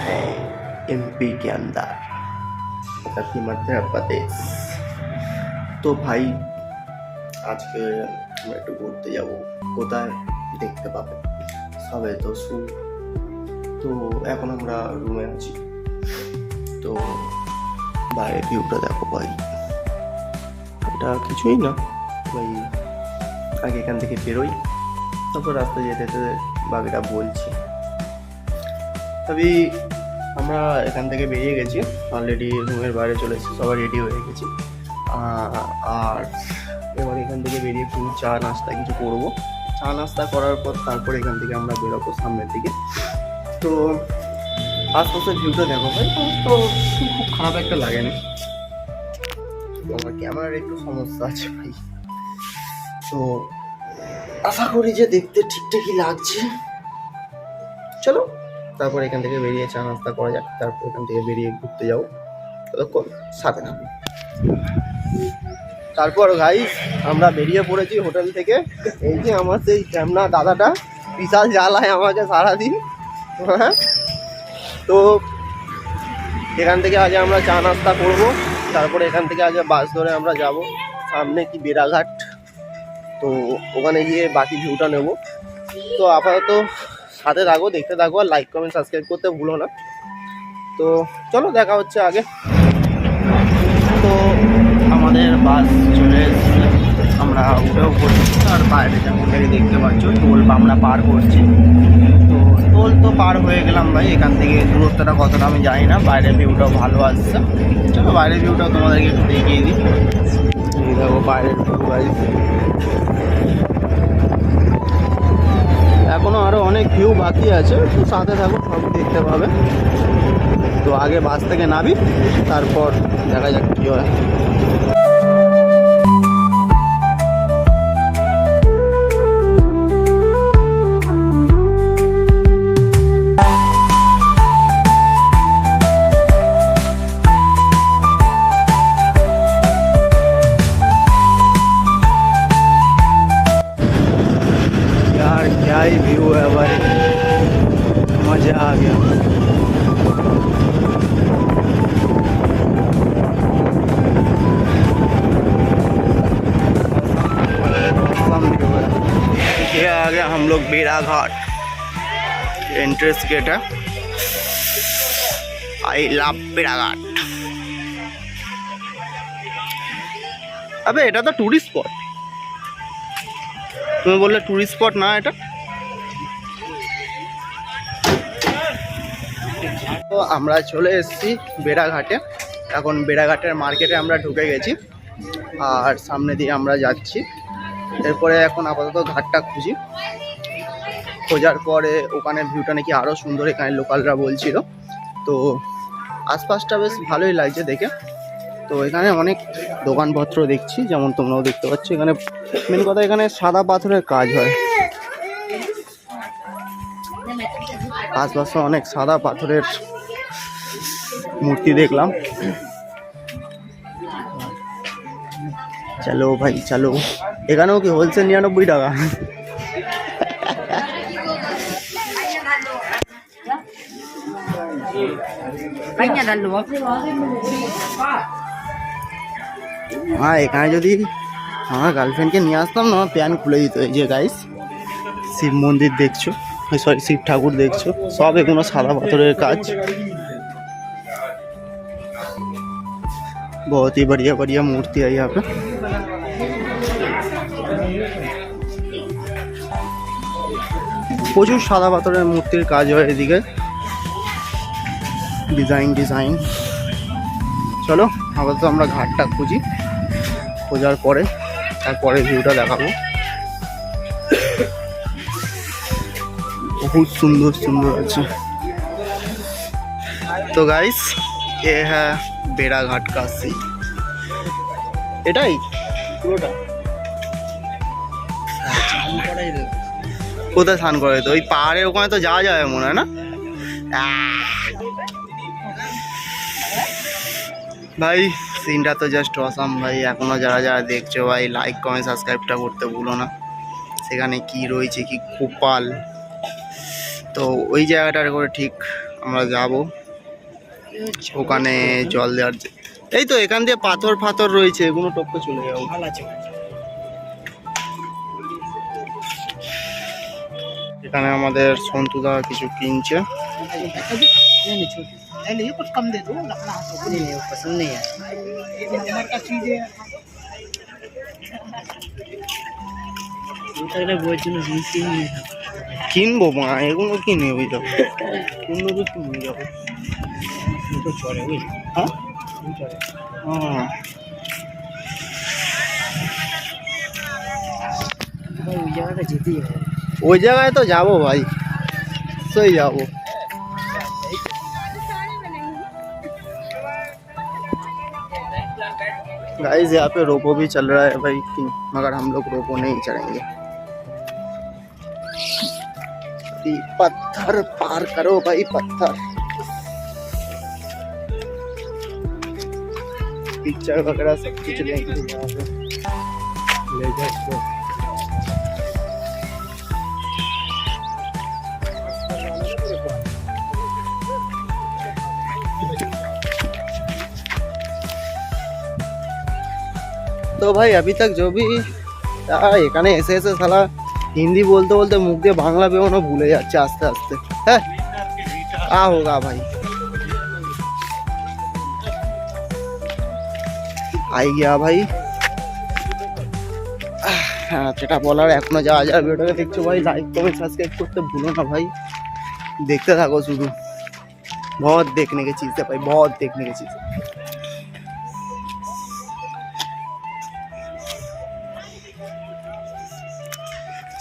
है एमपी के अंदर, मतलब कि मध्य प्रदेश। तो ভাই আজকে আমরা একটু ঘুরতে যাব, কোথায় দেখতে পাবেন সবে তো শু। তো এখন আমরা রুমে আছি, তো বাইরে ভিউটা দেখো ভাই, এটা কিছুই না ভাই। আগে এখান থেকে বেরোই, তারপর রাস্তায় যেতে যেতে বাকিটা বলছি। তবে আমরা এখান থেকে বেরিয়ে গেছি, অলরেডি রুমের বাইরে চলে এসেছি, সবাই রেডি হয়ে গেছি। আর এবার এখান থেকে বেরিয়ে একটু চা নাস্তা কিছু করবো। চা নাস্তা করার পর তারপর এখান থেকে আমরা বেরোবো সামনের দিকে। তো আশপাশের ভিউটা দেখো ভাই, তো খুব খারাপ একটা লাগে না। আমার ক্যামেরার একটু সমস্যা আছে ভাই, তো আশা করি যে দেখতে ঠিকঠাকই লাগছে। চলো তারপর এখান থেকে বেরিয়ে চা নাস্তা করা যাক, তারপর এখান থেকে বেরিয়ে ঘুরতে যাবো, ততক্ষণ সাথে থাকবো। তারপর ভাই আমরা বেরিয়ে পড়েছি হোটেল থেকে। এই যে আমার সেই ক্যামেরা দাদাটা বিশাল জ্বালায় আমাকে সারাদিন। হ্যাঁ, তো এখান থেকে আজ আমরা চা নাস্তা করবো, তারপরে এখান থেকে আজ বাস ধরে আমরা যাব সামনে কি বেড়াঘাট, তো ওখানে গিয়ে বাকি ভিউটা নেব। তো আপাতত সাথে থাকো, দেখতে থাকো, আর লাইক কমেন্ট সাবস্ক্রাইব করতে ভুলো না। তো চলো দেখা হচ্ছে আগে। তো আমাদের বাস চলে এসেছে, আমরা উঠেও পড়ছি। আর বাইরে যেমন থেকে দেখতে পাচ্ছ টোল আমরা পার করছি। তো টোল তো পার হয়ে গেলাম ভাই, এখান থেকে দূরত্বটা কতটা আমি জানি না। বাইরের ভিউটাও ভালো আসছে, চলো বাইরের ভিউটাও তোমাদেরকে একটু দেখিয়ে দিই। এই দেখো বাইরের ভিউ ভাই, এখনো আরো অনেক ভিউ বাকি আছে, তো সাথে থাকো, সব দেখতে পাবে। তো আগে বাস থেকে নামি, তারপর দেখা যাক কি হয়। यार क्या ही व्यू है भाई, मजा आ गया। ये आ गया हम लोग बेड़ाघाट, एंट्रेंस गेट है। आई लव बेड़ाघाट। अबे এটা তো টুরিস্ট স্পট, তুমি বললে টুরিস্ট স্পট না এটা। তো আমরা চলে এসেছি বেড়াঘাটে, এখন বেড়াঘাটের মার্কেটে আমরা ঢুকে গেছি, আর সামনে দিয়ে আমরা যাচ্ছি। এরপরে এখন আপাতত ঘাটটা খুঁজি, খোঁজার পরে ওখানে ভিউটা নাকি আরও সুন্দর, এখানে লোকালরা বলছিল। তো আশপাশটা বেশ ভালোই লাগছে দেখে। তো এখানে অনেক দোকানপত্র দেখছি, যেমন তোমরাও দেখতে পাচ্ছ। এখানে মেন কথা, এখানে সাদা পাথরের কাজ হয়। আশপাশে অনেক সাদা পাথরের মূর্তি দেখলাম। চলো ভাই চলো, এখানেও কি হোলসেল 99 টাকা? হ্যাঁ, এখানে যদি আমার গার্লফ্রেন্ডকে নিয়ে আসতাম না, প্যান খুলে দিত। এই যে গাইস, শিব মন্দির দেখছো, সরি শিব ঠাকুর দেখছো, সব এগুলো সাদা পাথরের কাজ। बहुत ही बढ़िया बढ़िया मूर्ति है यहाँ पे। প্রচুর সাদা পাথরের মূর্তির কাজ হয় এদিকে, ডিজাইন। চলো আপাতত আমরা ঘাটটা খুঁজি, খোঁজার পরে তারপরে ভিউটা দেখাবো। बहुत सुंदर सुंदर আছে। तो गाइस ये है बेड़ाघाट का सीन, এটাই পুরোটা। কোথায় স্নান করে? তো ওই পাহাড়ের ওখানে তো যাওয়া যাবে মনে হয় না ভাই। সিনটা তো জাস্ট অসাম ভাই। এখনো যারা যারা দেখছো ভাই, লাইক কমেন্ট সাবস্ক্রাইবটা করতে ভুলো না। সেখানে কি রয়েছে, কি কপাল। তো ওই জায়গাটার করে ঠিক আমরা যাব ওখানে জল দেওয়ার। এই তো এখান দিয়ে পাথর ফাথর রয়েছে, এগুলো টপকে চলে যাবো। এখানে আমাদের সন্তুদা কিছু কিনছে। কিনবো মা, এগুলো কিনে ওই যাবো, অন্য কিছু নিয়ে যাবো। হ্যাঁ ওই জায়গায় তো যাবো भाई, सही जाओ। गाइस यहाँ पे रोपो भी चल रहा है भाई, मगर हम लोग रोपो नहीं चढ़ेंगे। पत्थर पार करो भाई, पत्थर। पिक्चर वगैरह सब कुछ लेंगे यहाँ पे, ले जाओ। तो भाई अभी तक जो भी এখানে এসে এসে শালা হিন্দি বলতে বলতে মুখ দিয়ে বাংলা বেরোনো ভুলে যাচ্ছে আস্তে আস্তে। হ্যাঁ আ হোগা ভাই, আই গিয়া ভাই। হ্যাঁ যেটা বলার, এখনো যারা যারা ভিডিওটাকে দেখছো ভাই, লাইক কমেন্ট সাবস্ক্রাইব করতে ভুলো না ভাই। देखते থাকো শুধু, बहुत देखने की चीज़ है भाई, बहुत देखने की चीज़ है।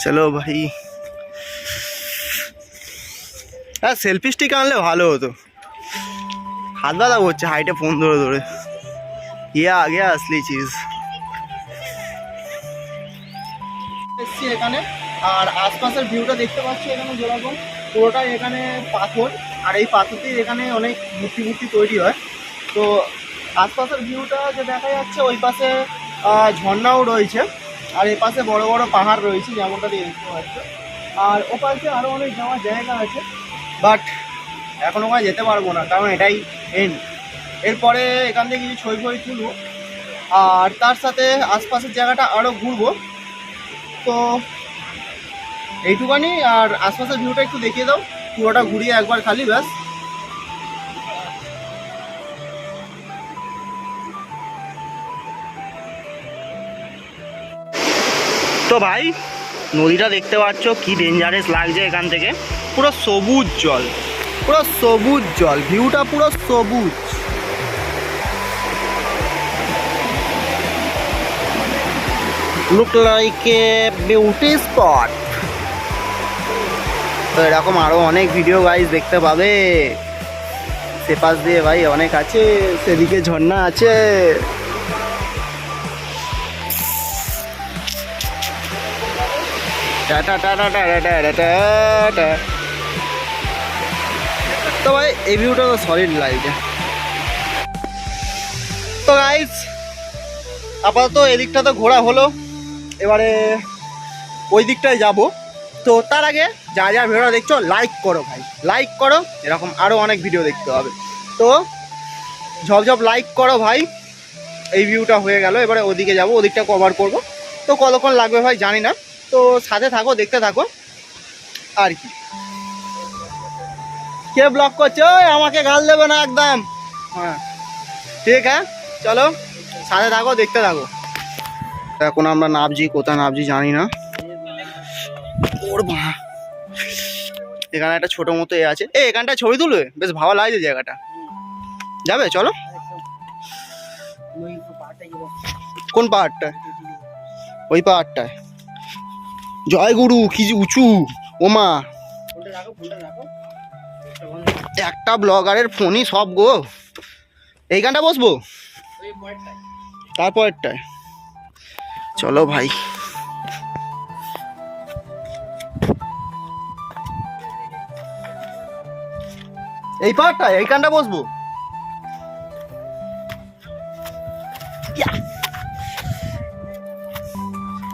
चलो भाई, হ্যাঁ সেলফি স্টিক আনলে ভালো হতো। হাত ব্যথা করছে হাইটে ফোন ধরে ধরে। ये आ गया असली चीज। এসছি এখানে, আর আশপাশের ভিউটা দেখতে পাচ্ছি এখানে যেরকম পুরোটা এখানে পাথর, আর এই পাথর দিয়ে এখানে অনেক মূর্তি মূর্তি তৈরি হয়। তো আশপাশের ভিউটা যে দেখা যাচ্ছে, ওই পাশে ঝর্ণাও রয়েছে, আর এই পাশে বড় বড় পাহাড় রয়েছে যেমনটা দিয়ে দেখতে পাচ্ছি। আর ও পাশে আরও অনেক যাওয়ার জায়গা আছে, বাট এখন ওখানে যেতে পারবো না, কারণ এটাই এন্ড। এরপরে এখান থেকে কিছু ছবি ফই তুলবো, আর তার সাথে আশপাশের জায়গাটা আরও ঘুরবো। তো এইটুকানি, আর আশপাশের ভিউটা একটু দেখিয়ে দাও, পুরোটা ঘুরিয়ে একবার খালি ব্যাস। তো ভাই নদীটা দেখতে পাচ্ছ কি ডেঞ্জারাস লাগছে এখান থেকে, পুরো সবুজ জল, পুরো সবুজ জল, ভিউটা পুরো সবুজ। Look like a beauty spot. তো এরকম আরো অনেক ভিডিও গাইস দেখতে পাবে, সে পাশ দিয়ে ভাই অনেক আছে, সেদিকে ঝর্ণা আছে। Tata tata tata tata tata. তো ভাই এই ভিউটা তো সলিড লাগছে। তো গাইস আপাতত এদিকটা তো ঘোরা হলো, এবারে ওই দিকটায় যাব। তো তার আগে যা যা ভিডিও দেখছো লাইক করো ভাই, লাইক করো, এরকম আরও অনেক ভিডিও দেখতে হবে। তো ঝপঝপ লাইক করো ভাই। এই ভিউটা হয়ে গেল, এবারে ওদিকে যাব, ওদিকটা কভার করব। তো কতক্ষণ লাগবে ভাই জানি না, তো সাথে থাকো, দেখতে থাকো আর কি। কে ব্লক করছো? আমাকে গাল দেবে না একদম। হ্যাঁ ঠিক হ্যাঁ, চলো সাথে থাকো, দেখতে থাকো। এখন আমরা নামছি, কোথায় নামছি জানি না। ওর মা, এখানে একটা ছোট মতো এ আছে, এখানটা ছবি তুলবে, বেশ ভালো লাগছে জায়গাটা। যাবে চলো। কোন পাহাড়টায়? ওই পাহাড়টায়। জয় গুরু, কি উঁচু ওমা। একটা ব্লগারের ফোনই সব গো। এইখানটা বসবো, তারপরটায় চলো ভাই। এই পাহাড়টায় এইখানটা বসবো।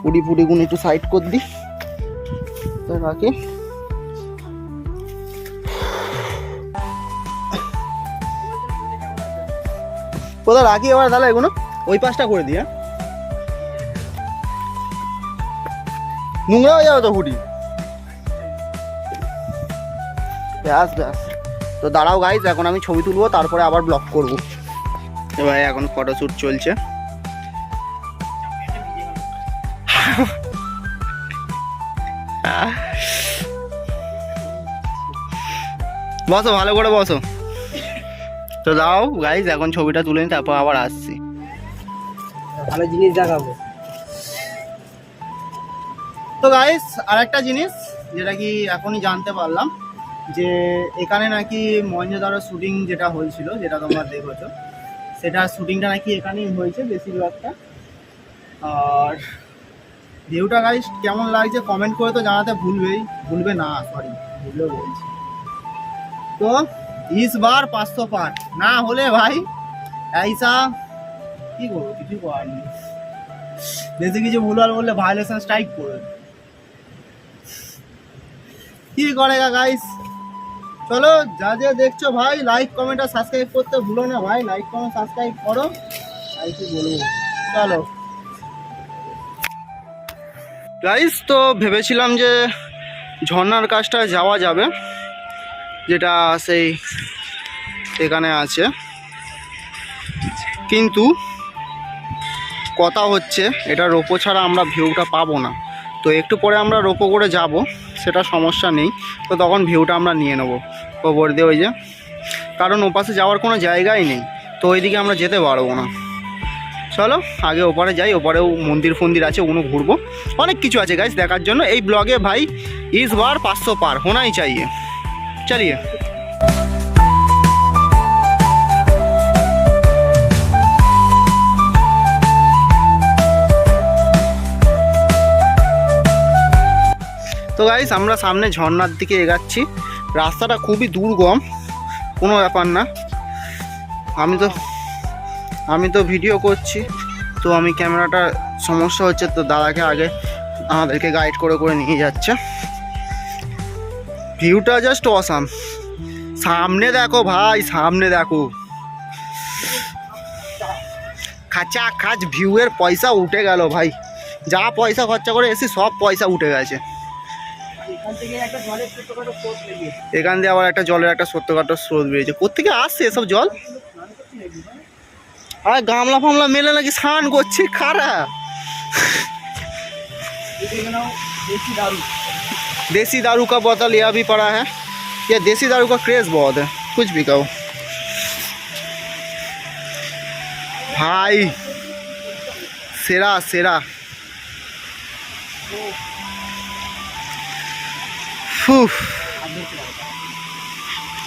পুরি পুরি গুণ একটু সাইড করে দি রাখি। কোথাও রাখি এবার তাহলে এগুলো ওই পাশটা করে দিই। নোংরা হয়ে যাবে তো হুডি। ব্যাস ব্যাস, তো দাঁড়াও গাইজ, এখন আমি ছবি তুলবো, তারপরে আবার ব্লগ করবো। এবার এখন ফটোশ্যুট চলছে। বসো, ভালো করে বসো। তো দাও গাইজ, এখন ছবিটা তুলে নি, তারপর আবার আসছি। ভালো জিনিস দেখাবো। তো গাইজ আরেকটা জিনিস যেটা কি এখনই জানতে পারলাম, যে এখানে নাকি মহেঞ্জোদারো শুটিং যেটা হয়েছিল, যেটা তোমরা দেখেছো, সেটা শুটিংটা নাকি এখানেই হয়েছে বেশিরভাগটা। আর ভিউটা গাইজ কেমন লাগছে কমেন্ট করে তো জানাতে ভুলবে না, সরি ভুললেও বলছি। তো इस बार 500 पार ना হলে ভাই ऐसा কি করবো, কিছু করার নেই। বেশি কিছু ভুলভাল বললে ভায়োলেশন স্ট্রাইক করবে। কি করেগা গাইস, চলো যা যা দেখছো ভাই লাইক কমেন্ট আর সাবস্ক্রাইব করতে ভুলো না ভাই। লাইক কমেন্ট সাবস্ক্রাইব করো, আর কি বলবো। চলো গাইস, তো ভেবেছিলাম যে ঝর্ণার কাজটা যাওয়া যাবে, যেটা সেই এখানে আছে, কিন্তু কথা হচ্ছে এটা রোপো ছাড়া আমরা ভিউটা পাবো না। তো একটু পরে আমরা রোপো করে যাব, সেটা সমস্যা নেই, তো তখন ভিউটা আমরা নিয়ে নেবো ওপর দিয়ে। ওই যে কারণ ওপাশে যাওয়ার কোনো জায়গাই নেই, তো ওইদিকে আমরা যেতে পারবো না। চলো আগে ওপারে যাই, ওপারেও মন্দির ফন্দির আছে, ওগুলো ঘুরবো, অনেক কিছু আছে গাইস দেখার জন্য এই ব্লগে ভাই। इस बार 500 पार होना ही चाहिए। चलिए তো গাইস আমরা সামনে ঝর্ণার দিকে এগাচ্ছি। রাস্তাটা খুবই দুর্গম, কোনো ব্যাপার না। আমি তো ভিডিও করছি, তো আমি ক্যামেরাটা সমস্যা হচ্ছে, তো দাদাকে আগে আমাদেরকে গাইড করে করে নিয়ে যাচ্ছে। ভিউটা জাস্ট অসাম। সামনে দেখো ভাই, সামনে দেখো, খাঁচা খাচ ভিউয়ের পয়সা উঠে গেল ভাই। যা পয়সা খরচা করে এসে সব পয়সা উঠে গেছে। এখান দিয়ে আবার একটা জলের একটা ছোট্টখাটো স্রোত বেরিয়েছে। কোত্থেকে আসছে এসব জল? আর গামলা ফামলা মেলে নাকি স্নান করছে কারা? देसी दारू का बोतल यह भी पड़ा है, ये देसी दारू का क्रेज बहुत है, कुछ भी कहो भाई। सेरा सेरा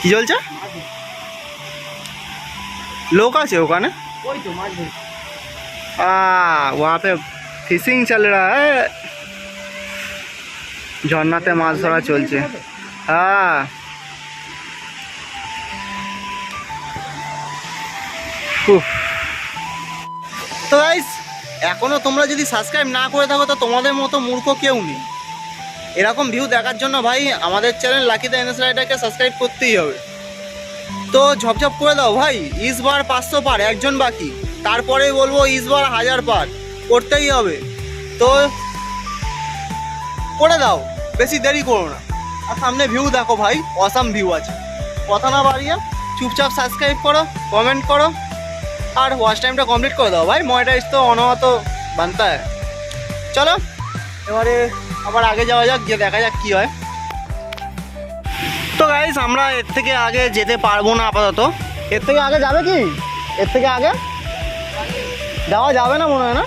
কি চলছে? लोग আছে ওখানে, वहाँ पे फिशिंग चल रहा है, ঝর্ণাতে মাছ ধরা চলছে। হ্যাঁ তো গাইস, এখনো তোমরা যদি সাবস্ক্রাইব না করে থাকো তো তোমাদের মতো মূর্খ কেউ নেই। এরকম ভিউ দেখার জন্য ভাই আমাদের চ্যানেল লাকি দ্য এনএস রাইডারকে সাবস্ক্রাইব করতেই হবে। তো ঝপঝপ করে দাও ভাই, इस बार 500 পার, একজন বাকি, তারপরে বলবো इस बार 1000 পার করতেই হবে। তো করে দাও, বেশি দেরি করো না। আর সামনে ভিউ দেখো ভাই, অসাম ভিউ আছে। কথা না বাড়িয়ে চুপচাপ সাবস্ক্রাইব করো, কমেন্ট করো, আর ওয়াচ টাইমটা কমপ্লিট করে দাও ভাই। মনিটাইজ তো অনহত বানতা হয়। চলো এবারে আবার আগে যাওয়া যাক, গিয়ে দেখা যাক কি হয়। তো গাইস আমরা এর থেকে আগে যেতে পারবো না আপাতত। এর থেকে আগে যাবে কি? এর থেকে আগে যাওয়া যাবে না মনে হয় না।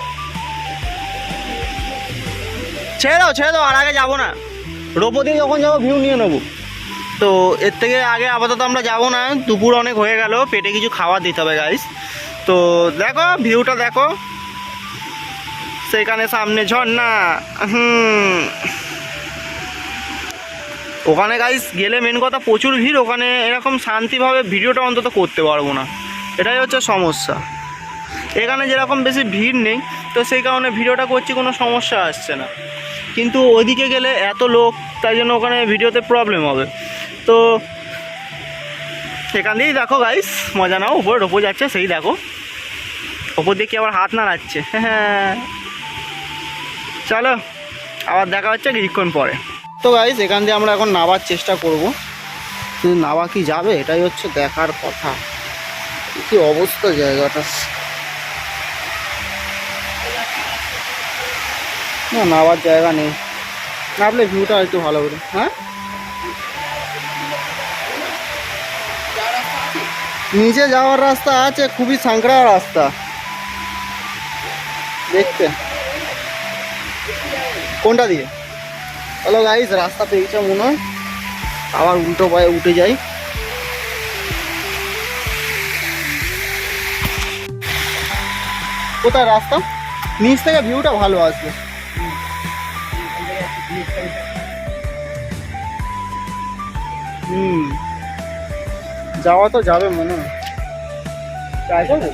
ছেড়ে দাও, আর আগে যাবো না। রোপো দিয়ে যখন যাবো ভিউ নিয়ে নেবো। তো এর থেকে আগে আপাতত আমরা যাবো না, দুপুর অনেক হয়ে গেল, পেটে কিছু খাবার দিতে হবে গাইস। তো দেখো ভিউটা দেখো, সেখানে সামনে ঝর্ণা। ওখানে গাইস গেলে মেন কথা প্রচুর ভিড়, ওখানে এরকম শান্তিভাবে ভিডিওটা অন্তত করতে পারবো না, এটাই হচ্ছে সমস্যা। এখানে যেরকম বেশি ভিড় নেই, তো সেই কারণে ভিডিওটা করছি, কোনো সমস্যা আসছে না। কিন্তু ওইদিকে গেলে এত লোক, তাই জন্য ওখানে ভিডিওতে প্রবলেম হবে। তো সেখান দিয়েই দেখো গাইস, মজা নাও। উপরে রোপো যাচ্ছে সেই দেখো, ওপর দিয়ে কি আবার হাত নাড়াচ্ছে। চলো আবার দেখা হচ্ছে কিছুক্ষণ পরে। তো গাইস এখান দিয়ে আমরা এখন নামার চেষ্টা করব, কিন্তু নামা কি যাবে এটাই হচ্ছে দেখার কথা। কি অবস্থা জায়গাটা, না নামার জায়গা নেই, নামলে ভিউটা একটু ভালো করে। হ্যাঁ নিচে যাওয়ার রাস্তা আছে, খুবই সাঁকড়া রাস্তা দেখতে। কোনটা দিয়ে? হ্যালো গাইস, রাস্তা পেয়েছে মনে হয়, আবার উল্টো পায়ে উঠে যাই। কোথায় রাস্তা? নিচ থেকে ভিউটা ভালো আসবে। যাওয়া তো যাবে মনে হয়, ট্রাই করবো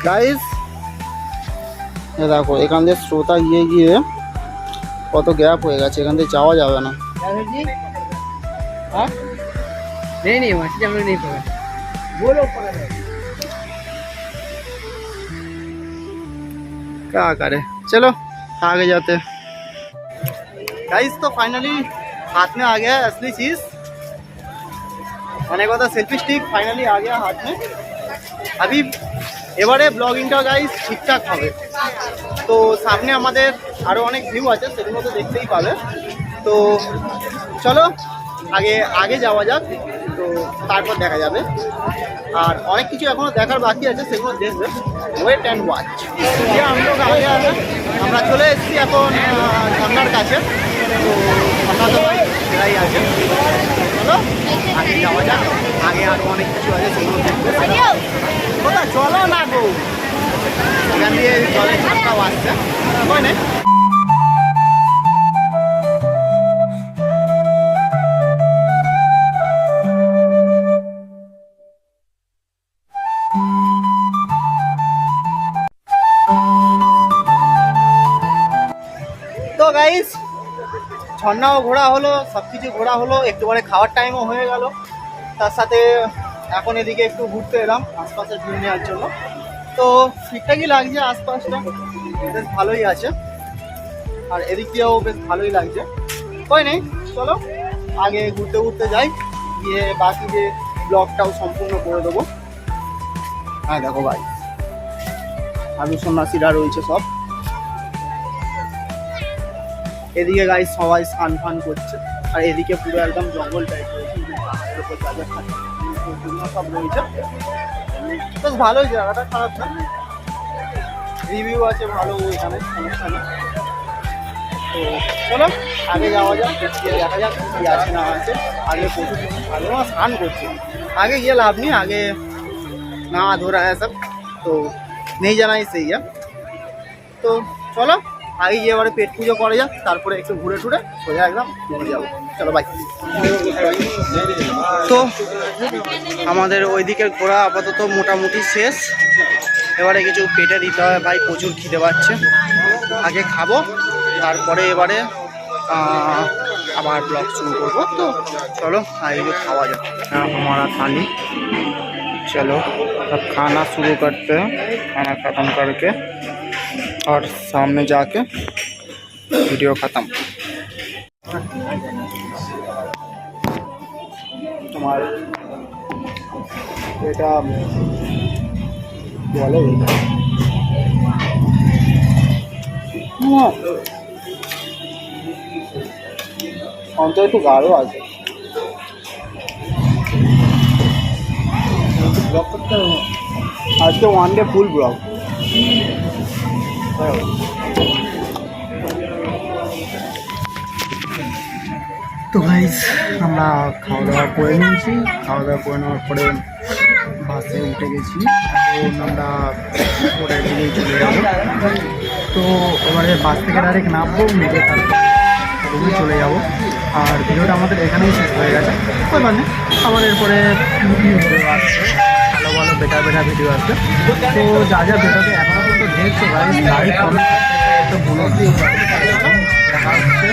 গাইস। দেখো এখান দিয়ে স্রোতা গিয়ে গিয়ে কত গ্যাপ হয়ে গেছে, এখান দিয়ে যাওয়া যাবে না। हाँ नहीं वैसे हम लोग नहीं पकड़, वो लोग पकड़ रहे। क्या करे, चलो आगे जाते। गाइस तो फाइनली हाथ में आ गया है असली चीज, मैंने कहा था सेल्फी स्टिक फाइनली आ गया हाथ में। अभी এবারে ব্লগিংটা গাইস ঠিকঠাক হবে, তো সামনে আমাদের আরও অনেক ভিউ আছে, সেগুলো তো দেখতেই পাবে। তো চলো আগে আগে যাওয়া যাক, তো তারপর দেখা যাবে। আর অনেক কিছু এখনো দেখার বাকি আছে, সেগুলো দেখবে, ওয়েট অ্যান্ড ওয়াচ। যে আমরা চলে এসেছি এখন ঝর্নার কাছে, তো ঝর্না তো ভাই সেটাই আছে। চলো আগে যাওয়া যাক, আগে আরও অনেক কিছু আছে সেগুলো দেখবে। কোথা চলো না গো, এখান দিয়ে জলের ঝাপটাও আসছে, হয় না? তো গাইস ঝর্ণাও ঘোরা হলো, সব কিছু ঘোরা হলো, একটু পরে খাওয়ার টাইমও হয়ে গেল। তার সাথে এখন এদিকে একটু ঘুরতে এলাম আশপাশের ভিউ নেওয়ার জন্য। তো ঠিকঠাকই লাগছে, আশপাশটা বেশ ভালোই আছে, আর এদিক দিয়েও বেশ ভালোই লাগছে। কই নেই, চলো আগে ঘুরতে ঘুরতে যাই, গিয়ে বাকি যে ব্লগটাও সম্পূর্ণ করে দেবো। হ্যাঁ দেখো ভাই আলু সন্ন্যাসীরা রয়েছে সব, এদিকে গাইস সবাই স্নান ফান করছে, আর এদিকে পুরো একদম জঙ্গল টাইপ রয়েছে, সব রয়েছে। বেশ ভালোই জায়গাটা, খারাপ না, রিভিউ আছে ভালো এখানে, সমস্যা নেই। তো চলো আগে যাওয়া যাক, দেখা যাক কি আছে না আছে। আগে প্রচুর ভালো না স্নান করছে, आगे ये लाभ नहीं, आगे ना अधूरा है सब, तो नहीं जाना ही सही है। तो চলো আগে গিয়ে এবারে পেট পুজো করা যাক, তারপরে একটু ঘুরে টুরে সোজা একদম ঘুরে যাবো। চলো বাই। তো আমাদের ওই দিকের ঘোরা আপাতত মোটামুটি শেষ, এবারে কিছু পেটে দিতে হবে ভাই, প্রচুর খিদে পাচ্ছে। আগে খাবো, তারপরে এবারে আবার ब्लॉग शुरू করবো। तो चलो आगे खावा जाए, हमारा थाली। चलो अब खाना शुरू करते हैं, खाना ख़त्म करके और सामने जाके वीडियो ख़त्म। तुम्हारे बेटा बोलो অন্তত একটু গাঢ় আছে, ব্লগ করতে হবে আজকে, ওয়ান ডে ফুল ব্লগ। তো গাইস আমরা খাওয়া দাওয়া করে নিয়েছি, খাওয়া দাওয়া করে নেওয়ার পরে বাসে উঠে গেছি, এখন আমরা পরের দিকেই চলে যাবো। তো এবারে বাস থেকে ডাইরেক্ট নামবো, নেমে তারপর রুমে চলে যাবো। আর ভিডিওটা আমাদের এখানেই শেষ হয়ে গেছে, ব্যাপার নেই, আবার এরপরে ভিডিও আসছে, ভালো ভালো বেটার বেটার ভিডিও আসবে। তো যা যা ভিডিওতে এখনো পর্যন্ত দেখছো গাইস, লাইক কমেন্ট তো ভুলো না। দেখা হচ্ছে।